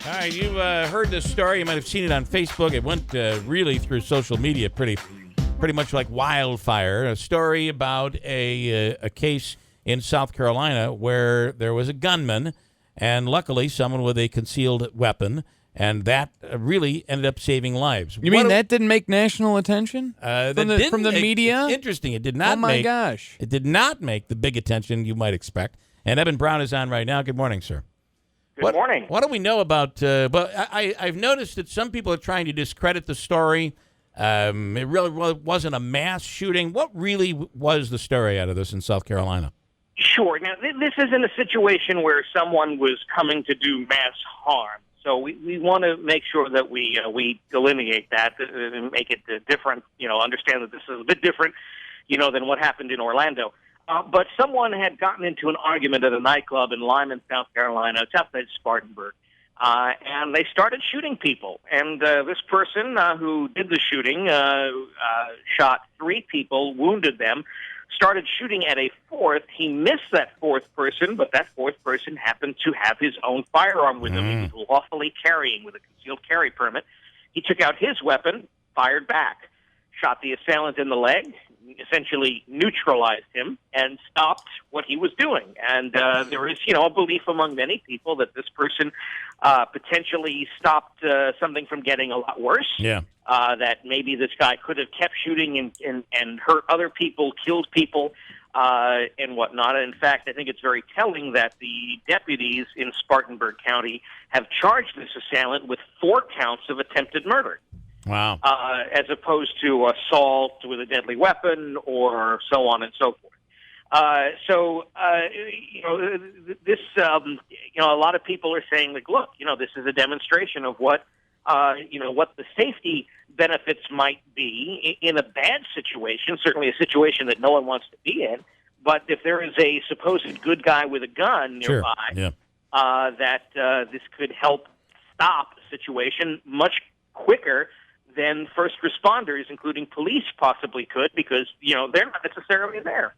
All right, you've heard this story. You might have seen it on Facebook. It went really through social media pretty much like wildfire. A story about a case in South Carolina where there was a gunman and luckily someone with a concealed weapon, and that really ended up saving lives. You mean that didn't make national attention from the media? It's interesting. It did not. Oh my gosh! It did not make the big attention you might expect. And Evan Brown is on right now. Good morning, sir. Good morning. What do we know about? I've noticed that some people are trying to discredit the story. It really wasn't a mass shooting. What really was the story out of this in South Carolina? Sure. Now, this isn't a situation where someone was coming to do mass harm. So we want to make sure that we delineate that and make it different. Understand that this is a bit different, than what happened in Orlando. But someone had gotten into an argument at a nightclub in Lyman, South Carolina. It's outside Spartanburg. And they started shooting people. And this person who did the shooting shot 3 people, wounded them, started shooting at a 4th. He missed that 4th person, but that 4th person happened to have his own firearm with him. He was lawfully carrying with a concealed carry permit. He took out his weapon, fired back, shot the assailant in the leg, essentially neutralized him and stopped what he was doing. And there is, a belief among many people that this person potentially stopped something from getting a lot worse. Yeah. That maybe this guy could have kept shooting and hurt other people, killed people, and whatnot. In fact, I think it's very telling that the deputies in Spartanburg County have charged this assailant with 4 counts of attempted murder. Wow. As opposed to assault with a deadly weapon or so on and so forth. A lot of people are saying, like, look, this is a demonstration of what the safety benefits might be in a bad situation, certainly a situation that no one wants to be in. But if there is a supposed good guy with a gun nearby, this could help stop the situation much quicker than first responders, including police, possibly could, because they're not necessarily there.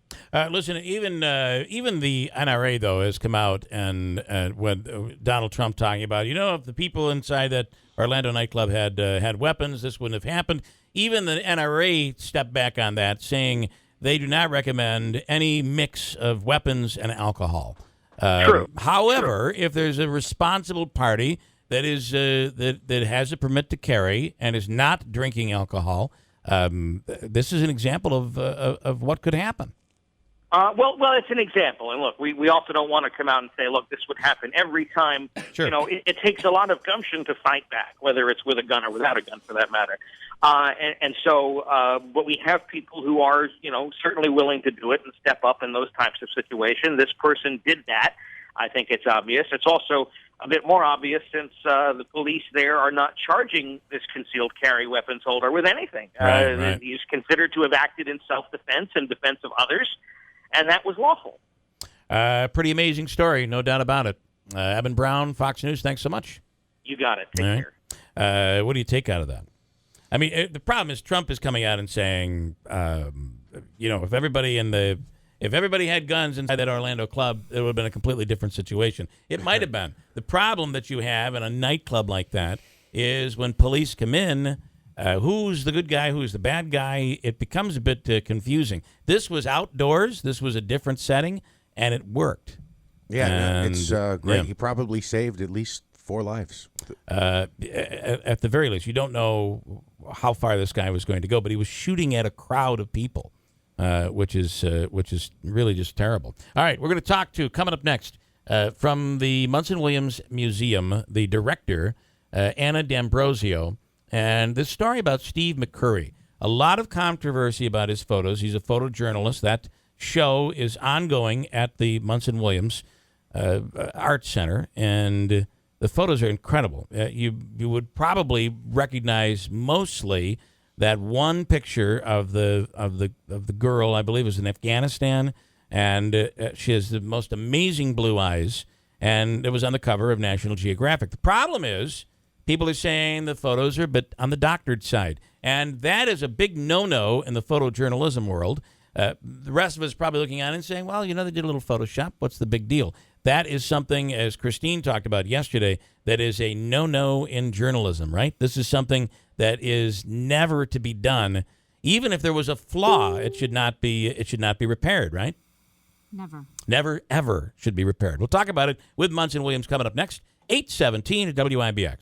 Listen, even the NRA though has come out and when Donald Trump talking about, if the people inside that Orlando nightclub had weapons, this wouldn't have happened. Even the NRA stepped back on that, saying they do not recommend any mix of weapons and alcohol. True. However, if there's a responsible party that is that has a permit to carry and is not drinking alcohol, this is an example of what could happen. Well, it's an example, and look, we also don't want to come out and say, look, this would happen every time. Sure. It takes a lot of gumption to fight back, whether it's with a gun or without a gun, for that matter. But we have people who are, certainly willing to do it and step up in those types of situations. This person did that. I think it's obvious. It's also a bit more obvious since the police there are not charging this concealed carry weapons holder with anything. Right. He's considered to have acted in self-defense and defense of others, and that was lawful. Pretty amazing story, no doubt about it. Evan Brown, Fox News, thanks so much. You got it. Take care. What do you take out of that? I mean, the problem is Trump is coming out and saying, if everybody had guns inside that Orlando club, it would have been a completely different situation. It might have been. The problem that you have in a nightclub like that is when police come in, who's the good guy, who's the bad guy, it becomes a bit confusing. This was outdoors. This was a different setting, and it worked. Yeah, it's great. Yeah. He probably saved at least 4 lives. At the very least, you don't know how far this guy was going to go, but he was shooting at a crowd of people. Which is really just terrible. All right, we're going to talk to, coming up next, from the Munson Williams Museum, the director, Anna D'Ambrosio, and this story about Steve McCurry. A lot of controversy about his photos. He's a photojournalist. That show is ongoing at the Munson Williams Art Center, and the photos are incredible. You would probably recognize mostly that one picture of the girl, I believe, was in Afghanistan, and she has the most amazing blue eyes, and it was on the cover of National Geographic. The problem is people are saying the photos are a bit on the doctored side, and that is a big no-no in the photojournalism world. The rest of us probably looking on and saying, well, they did a little Photoshop. What's the big deal? That is something, as Christine talked about yesterday, that is a no-no in journalism, right? This is something that is never to be done. Even if there was a flaw, it should not be repaired, right? Never, ever should be repaired. We'll talk about it with Munson Williams coming up next, 8:17 at WIBX.